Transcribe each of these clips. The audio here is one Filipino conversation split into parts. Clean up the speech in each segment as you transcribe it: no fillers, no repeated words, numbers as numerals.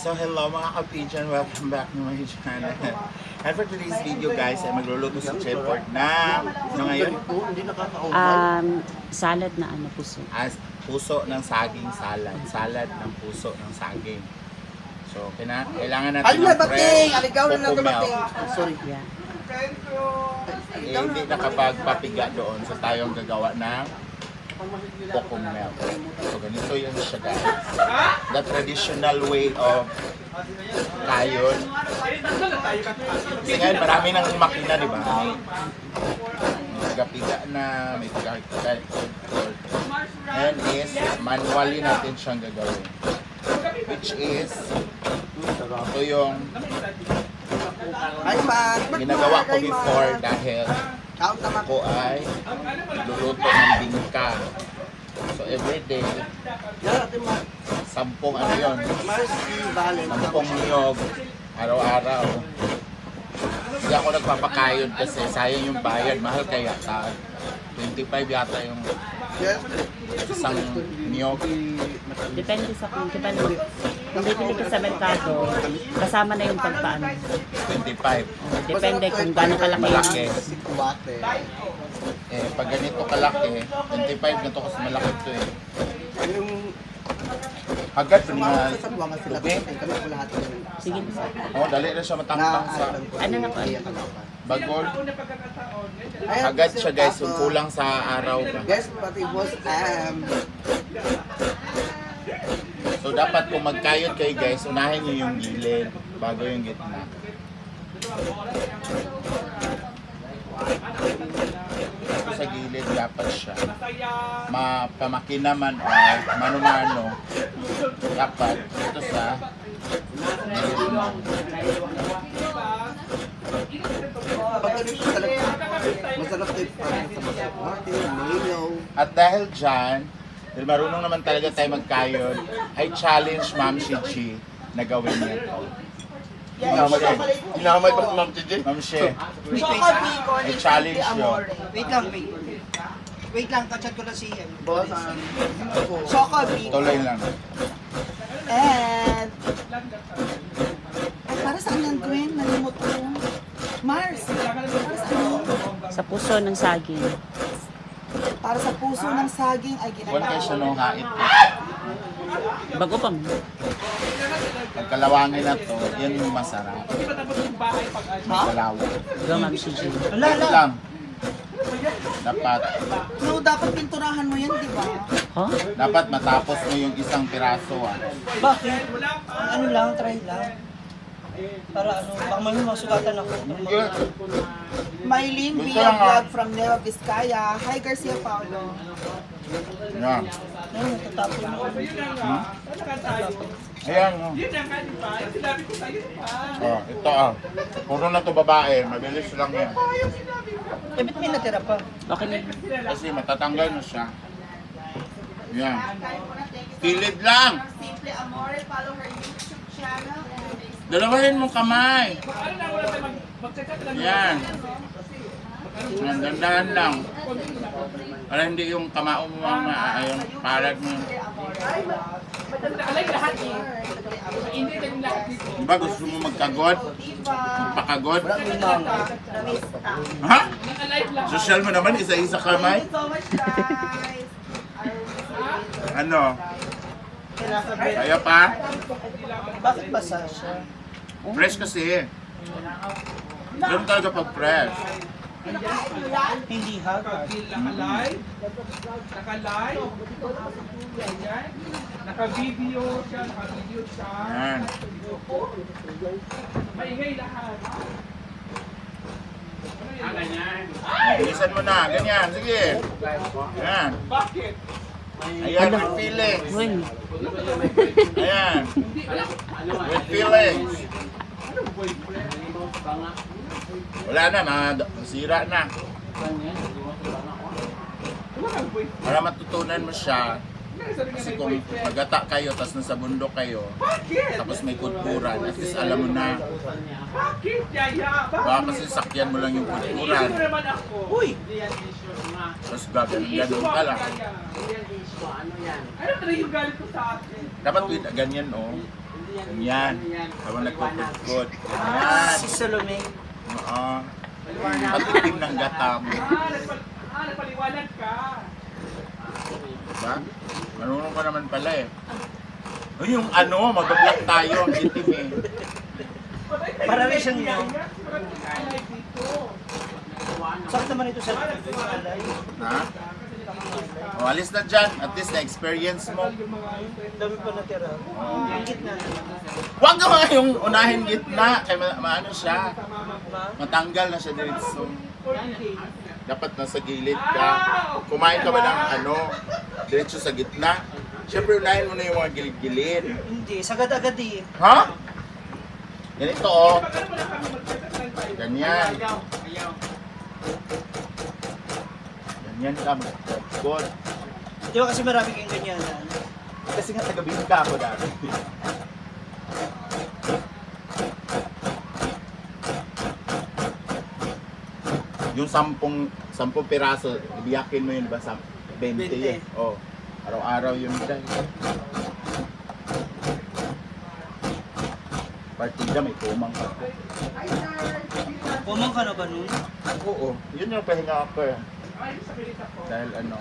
So hello mga ka-pigeon, welcome back to my channel. And for today's video guys, ay magluluto si Cheford na ngayon? Salad na ano, puso. As puso ng saging salad. Salad ng puso ng saging. So kailangan natin Ay, ng bating! fresh Aligaw na coco milk. bating! Sorry. Yeah. Hindi nakapagpapiga doon. So tayong gagawa ng coco milk. So ganito yun siya guys. The traditional way of kayon. Kasi ngayon marami ng makina, di ba? May tagapiga na, may tagapiga. Ngayon is manually natin siyang gagawin. Which is ito yung Ay, man! ginagawa ko before dahil Count naman. ako ay luluto ng bingka. So everyday, Yan natin ma. 10 ano yun, Mars, Valen. 10 niyog, araw-araw. Hindi ako nagpapakayon kasi sayang yung bayad, mahal kaya 25 yata yung Yes. isang niyog. Depende sa kung kung bibili ka sa merkado, kasama na yung pagpaano. 25. Depende kung gaano kalaki Malaki. yung Si Kuwate. Eh, pag ganito kalaki, 25 ganito kasi malaki ito eh. Yung Agad pa niya. sa sabuangan sila. Tubig. Kami po lahat yun. sige na. Oh, dali na siya matangtang sa Ano nga po? bagol. Agad siya guys, yung kulang sa araw ba. Guys, pati was So dapat kung magkayod kayo guys, unahin nyo yung gilid bago yung gitna. So sa gilid dapat siya mapamaki naman o mano-mano. Dapat ito sa gilid mo. pag ano siya talaga, masarap din pa sa Martin, Mayo. At dahil dyan, dahil marunong naman talaga tayo magkayod, I challenge Ma'am Shichi na gawin niya ito. Hinamay pa si Ma'am Gigi. Ma'am Shi, Choco bacon I is challenge simply you. amore. Wait lang, wait. Wait lang, kachat ko na si Boss, Choco bacon. tuloy lang. And... Ay, para saan yan, Gwen? Nalimot ko. Mars, para saan? Sa puso ng saging. Para sa puso ng saging ay Huwag kayo siya nung hait. Bago pa mo. Pag kalawangin na to, yan yung masarap. Kalawang. Go, Ma'am Shiji. Wait lang. Dapat, No, dapat pinturahan mo yan, di ba? Huh? dapat matapos mo yung isang piraso ah. Bakit? Ano lang, try lang. Para ano, baka may masugatan ako. Mylene Gusto Via lang, ah. Vlog from Nueva Vizcaya. Hi, Garcia Paulo. Yan. Ano, natatapon mo. Ayan. Oh, ito ah. Puro na to babae. Mabilis lang yan. Eh, ba't may natira pa? Okay na. Kasi matatanggal na siya. Yan. Kilid lang. Simple Amore, follow her YouTube channel. Dalawahin mo kamay. Yan. Yan, dandahan lang. Para hindi yung kamao mo yung palad mo. Diba gusto mo magkagod? Magpakagod? Ha? Social mo naman, isa-isa kamay? Thank you so much, guys. Ano? Kaya pa? Bakit basa siya? Fresh kasi. Ganun talaga pag fresh. Hindi hagad. Naka-live. Naka-video siya, naka-video siya. Yan. Maingay lahat. Bilisan mo na. Ganyan. Sige. Yan. Bakit? Ayan, with feelings. Uy, Ayan. With feelings. Wala na, masira na. Para matutunan mo siya Kasi kung magata kayo, tapos nasa bundok kayo, Bakit? tapos may kulturan, at least alam mo na, Bakit, Yaya? baka kasi sakyan mo lang yung kulturan, Issue naman ako. Uy! tapos ganun ka lang. Ano talaga yung galit ko sa akin? Dapat ganyan, oh. Ganyan. Habang nagkukod-kod. Ah, si Salome. Oo. Patikim ng gata mo. Nagpaliwanag ka. Diba? Marunong ka naman pala eh. Ay, yung ano, mag-vlog tayo, ang itim eh. Marami siyang no. Maraming highlight dito. Sakit naman ito sa alay. Ha? O, alis na dyan. At least na-experience mo. Dami pa natira. Ang gitna. Huwag ka nga yung unahin gitna. Kaya maano siya. Ma? Matanggal na siya diretso. Dapat nasa gilid ka. Kumain ka ba ng ano, diretso sa gitna? Siyempre, unahin mo na yung mga gilid-gilid. Hindi, sagad agad eh. Ha? Ganito oh. Ganyan. Ganyan ka, mag-good. Di ba kasi marami kayong ganyan na? Kasi nga taga-bingka ako dati. Yung 10 piraso, ibiyakin mo yun ba sa 20 eh. Oh, araw-araw yun dyan. Partida, may tumang ka. Pumang ka na ba nun? Oo, yun yung pahinga ako eh. Dahil ano,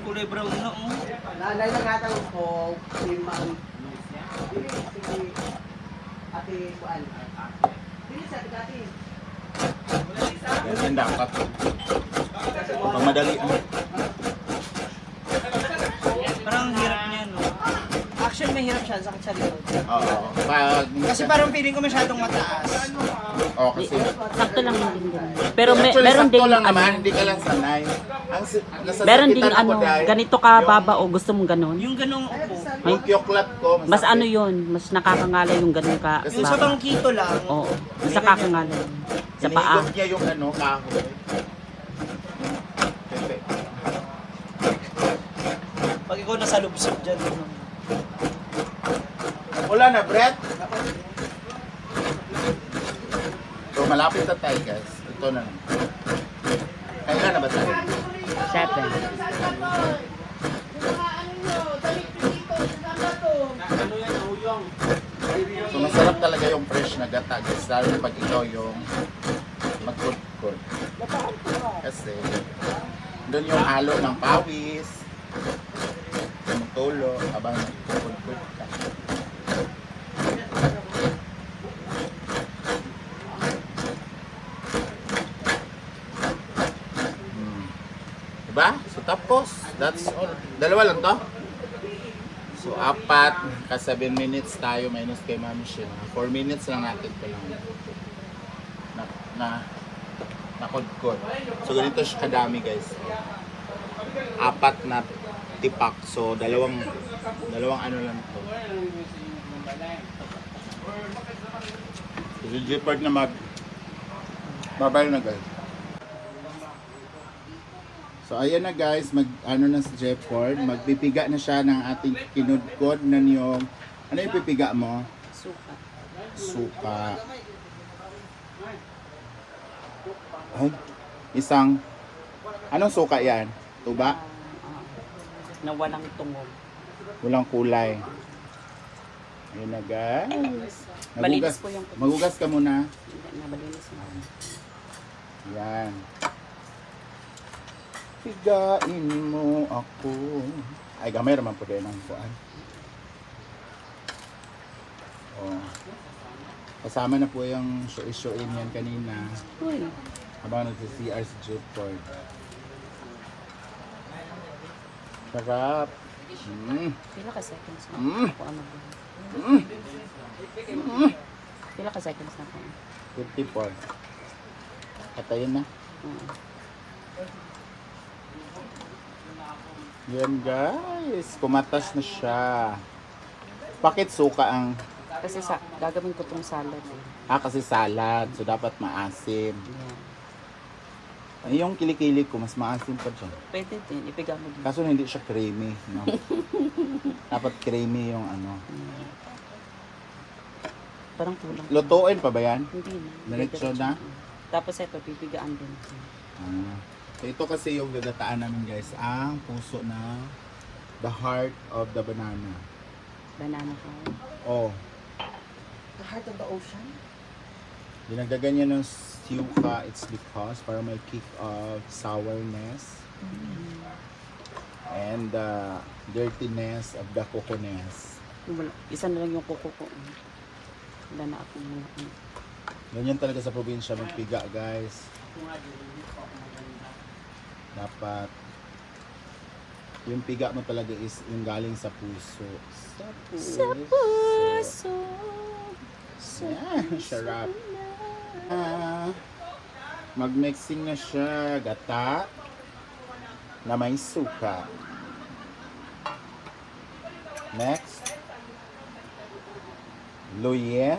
Kulay brown na oh. Nanay na gatang ko, si Ma'am. Si Ate Kuan. Dili sa Ate. yan dapat. Pag madali ano. Parang ang hirap niya no. Actually may hirap siya, sakit sa likod. Oo. Pag, Kasi parang feeling ko masyadong mataas. Oo, kasi Sakto lang din din. Pero actually, meron sakto ding lang ano, naman, hindi ka lang sanay. Ang nasasakitan meron ding ako ano, dahil ganito ka baba o gusto mong ganun. Yung ganong upo. yung kiyoklat ko, Mas masakit. ano yun, mas nakakangala yung ganun ka Yung sa baba. bangkito lang. Oo, mas nakakangala yun. Sa paa. Hinihigop niya yung ano, kahoy. Pepe. Pag ikaw nasa lubsob dyan. Ano. Wala na, Brett. So, malapit na tayo, guys. Ito na lang. Kaya na ba tayo? 7. So, masarap talaga yung fresh na gata, guys. Lalo na pag ikaw yung magkudkod. Kasi, doon yung halo ng pawis, tumutulo, habang nagkudkod ka. Diba? So, tapos, that's all. Dalawa lang to? So, 4 ka 7 minutes tayo minus kay Mami Shin. 4 minutes lang natin ito lang. Nakudkod. So, ganito siya kadami, guys. 4 na tipak. So, dalawang ano lang to. So, si Jeopard na babay na, guys. So ayan na guys, ano na si Jeopard, magpipiga na siya ng ating kinudkod na niyong, ano yung pipiga mo? Suka. Suka. Ay, anong suka yan? Tuba? Na walang tungog. Walang kulay. Ayan na guys. Malinis po yung Magugas ka muna. Malinis na. Yan. Pigain mo ako. Ay, gamay naman po din ang kuan. Oh. Kasama na po yung show-in yan kanina. Uy, Habang nag-CR si Jeopard. Sarap. pila ka seconds na Mm. ako ano ba? Pila ka seconds na ako. 54. Patayin na. Yan guys. Kumatas na siya. Bakit suka ang... Kasi gagawin ko tong salad eh. Kasi salad. So dapat maasim. Yan. Yung kilikili ko, mas maasim pa dyan. Pwede din, ipiga mo din. Kaso hindi siya creamy. No? Dapat creamy yung ano. Parang kulang. Lutuin pa ba yan? Hindi na. Diretso na? Tapos ito, pipigaan din. Ah. So ito kasi yung gagataan namin guys, ang puso na the heart of the banana. Banana flour. Oh, The heart of the ocean. dinagdagan niya ng yuca, it's because para may kick of sourness and the dirtiness of the coconut. Isa na lang yung kuko ko. Wala na akong mga ano. Ganyan talaga sa probinsya magpiga guys. Dapat yung piga mo talaga is yung galing sa puso. Sa puso. Yeah, sarap. Mag-mixing na siya. Gata na may suka. Next. Luye.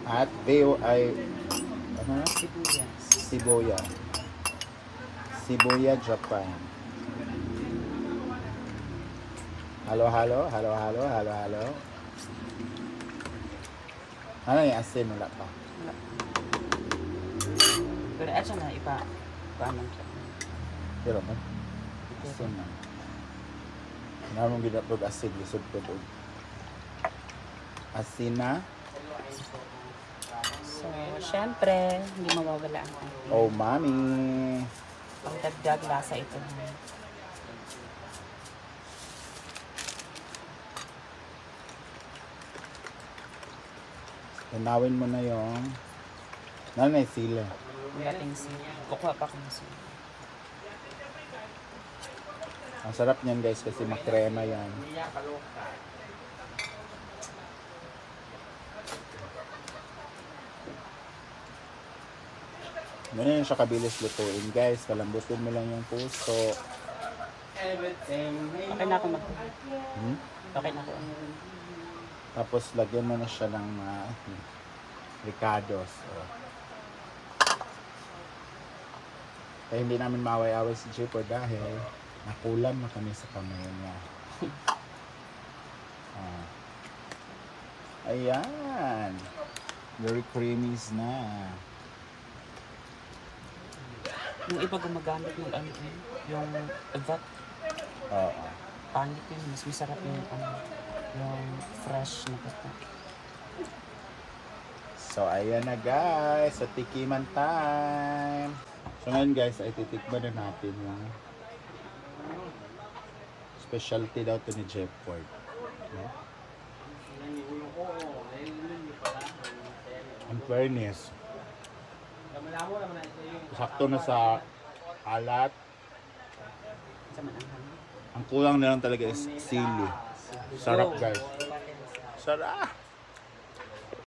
At veo ay ano? Sibuyas. Siboya. Siboya, Japan. Halo, halo, halo, halo, halo, halo. Ano yung asin? Wala pa. Pero eto na, paano siya. Pero man. Asin na. Naman ginapag asin. Lisod po doon. Asin na. So, syempre, hindi mawawala ang Oh, mami. pangdagdag lasa ito. Tanawin mo na yung nanay sila. Yung ating sila. Kukuha pa ko ng sila. Ang sarap niyan guys kasi makrema yan. Ganyan siya kabilis lutuin guys. Kalambutin mo lang yung puso. Okay na ako Hmm? Okay na ako. Tapos lagyan mo na siya ng ricados. Oh. Kaya hindi namin maaway-away si Jepo dahil nakulam na kami sa kamay niya. Ah. Ayan. Very creamy na. Yung iba gumagamit ng ano, yung vat, Oo. pangit yun. Mas masarap yung ano, yung fresh na pasta. So, ayan na guys. Sa tikiman time. So, ngayon guys, ay titikman na natin yung specialty daw to ni Jefford. No? Ang fairness. Sakto na sa alat. Sa mananghang. Ang kulang na lang talaga is sili. Sarap guys. Sarap!